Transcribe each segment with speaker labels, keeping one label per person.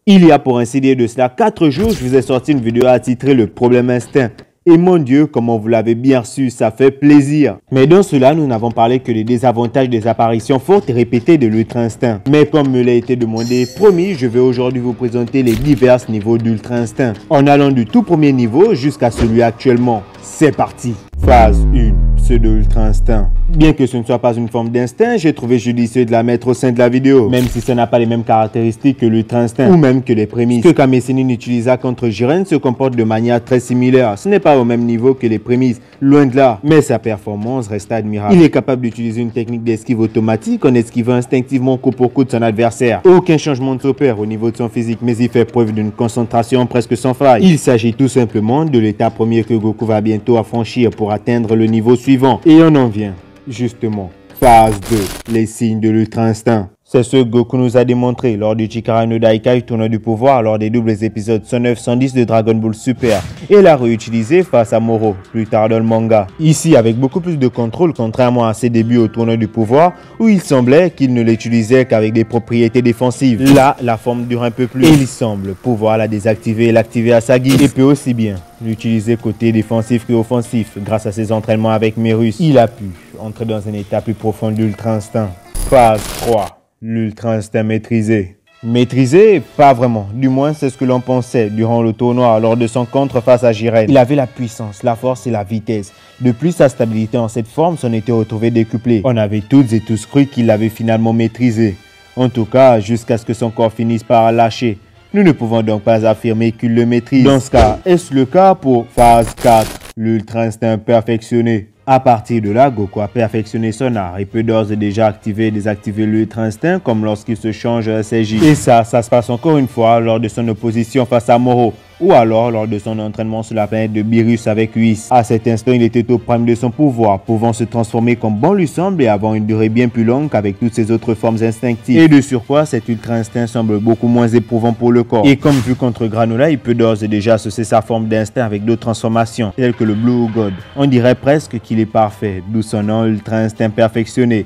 Speaker 1: Il y a pour ainsi dire de cela 4 jours, je vous ai sorti une vidéo intitulée Le problème instinct. Et mon Dieu, comment vous l'avez bien reçu, ça fait plaisir. Mais dans cela, nous n'avons parlé que des désavantages des apparitions fortes et répétées de l'ultra instinct. Mais comme me l'a été demandé, promis, je vais aujourd'hui vous présenter les divers niveaux d'ultra instinct. En allant du tout premier niveau jusqu'à celui actuellement. C'est parti. Phase 1. Pseudo-ultra instinct. Bien que ce ne soit pas une forme d'instinct, j'ai trouvé judicieux de la mettre au sein de la vidéo, même si ça n'a pas les mêmes caractéristiques que l'ultra instinct, ou même que les prémices. Ce que Kamessénine utilisa contre Jiren se comporte de manière très similaire. Ce n'est pas au même niveau que les prémices, loin de là, mais sa performance reste admirable. Il est capable d'utiliser une technique d'esquive automatique en esquivant instinctivement coup pour coup de son adversaire. Aucun changement ne s'opère au niveau de son physique, mais il fait preuve d'une concentration presque sans faille. Il s'agit tout simplement de l'état premier que Goku va bientôt affranchir pour atteindre le niveau suivant. Et on en vient, justement. Phase 2. Les signes de l'ultra instinct. C'est ce que Goku nous a démontré lors du Chikara no Daikai tournoi du pouvoir lors des doubles épisodes 109-110 de Dragon Ball Super et l'a réutilisé face à Moro plus tard dans le manga. Ici avec beaucoup plus de contrôle contrairement à ses débuts au tournoi du pouvoir où il semblait qu'il ne l'utilisait qu'avec des propriétés défensives. Là, la forme dure un peu plus et il semble pouvoir la désactiver et l'activer à sa guise et peut aussi bien l'utiliser côté défensif que offensif grâce à ses entraînements avec Merus. Il a pu entrer dans un état plus profond d'ultra instinct. Phase 3. L'ultra instinct maîtrisé. Maîtrisé? Pas vraiment. Du moins, c'est ce que l'on pensait durant le tournoi lors de son contre face à Jiren. Il avait la puissance, la force et la vitesse. De plus, sa stabilité en cette forme s'en était retrouvée décuplée. On avait toutes et tous cru qu'il l'avait finalement maîtrisé. En tout cas, jusqu'à ce que son corps finisse par lâcher. Nous ne pouvons donc pas affirmer qu'il le maîtrise. Dans ce cas, est-ce le cas pour phase 4, l'ultra instinct perfectionné? À partir de là, Goku a perfectionné son art et peut d'ores et déjà activer et désactiver l'ultra instinct comme lorsqu'il se change à SJ. Et ça se passe encore une fois lors de son opposition face à Moro ou alors lors de son entraînement sur la planète de Beerus avec Whis. À cet instant, il était au prime de son pouvoir, pouvant se transformer comme bon lui semble et avoir une durée bien plus longue qu'avec toutes ses autres formes instinctives. Et de surcroît, cet ultra instinct semble beaucoup moins éprouvant pour le corps. Et comme vu contre Granola, il peut d'ores et déjà associer sa forme d'instinct avec d'autres transformations, telles que le Blue God. On dirait presque qu'il est parfait, d'où son nom ultra instinct perfectionné.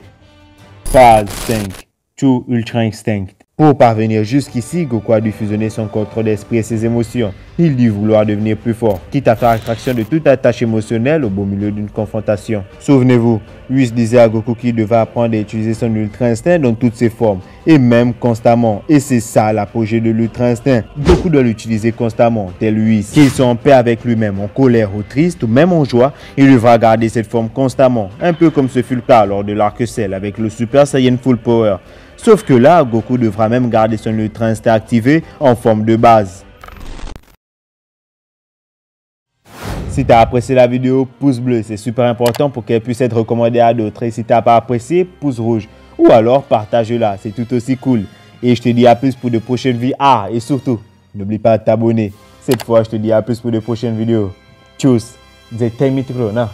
Speaker 1: Phase 5. True Ultra Instinct. Pour parvenir jusqu'ici, Goku a dû fusionner son contrôle d'esprit et ses émotions. Il dut vouloir devenir plus fort, quitte à faire abstraction de toute attache émotionnelle au beau milieu d'une confrontation. Souvenez-vous, Whis disait à Goku qu'il devait apprendre à utiliser son ultra instinct dans toutes ses formes, et même constamment. Et c'est ça l'apogée de l'ultra instinct. Goku doit l'utiliser constamment, tel Whis. Qu'il soit en paix avec lui-même, en colère ou triste, ou même en joie, il devra garder cette forme constamment, un peu comme ce fut le cas lors de l'arc Cell avec le Super Saiyan Full Power. Sauf que là, Goku devra même garder son ultra instinct activé en forme de base. Si tu as apprécié la vidéo, pouce bleu, c'est super important pour qu'elle puisse être recommandée à d'autres. Et si tu n'as pas apprécié, pouce rouge. Ou alors partage-la, c'est tout aussi cool. Et je te dis à plus pour de prochaines vidéos. Ah, et surtout, n'oublie pas de t'abonner. Cette fois, je te dis à plus pour de prochaines vidéos. Tchuss, c'est Temitro, non?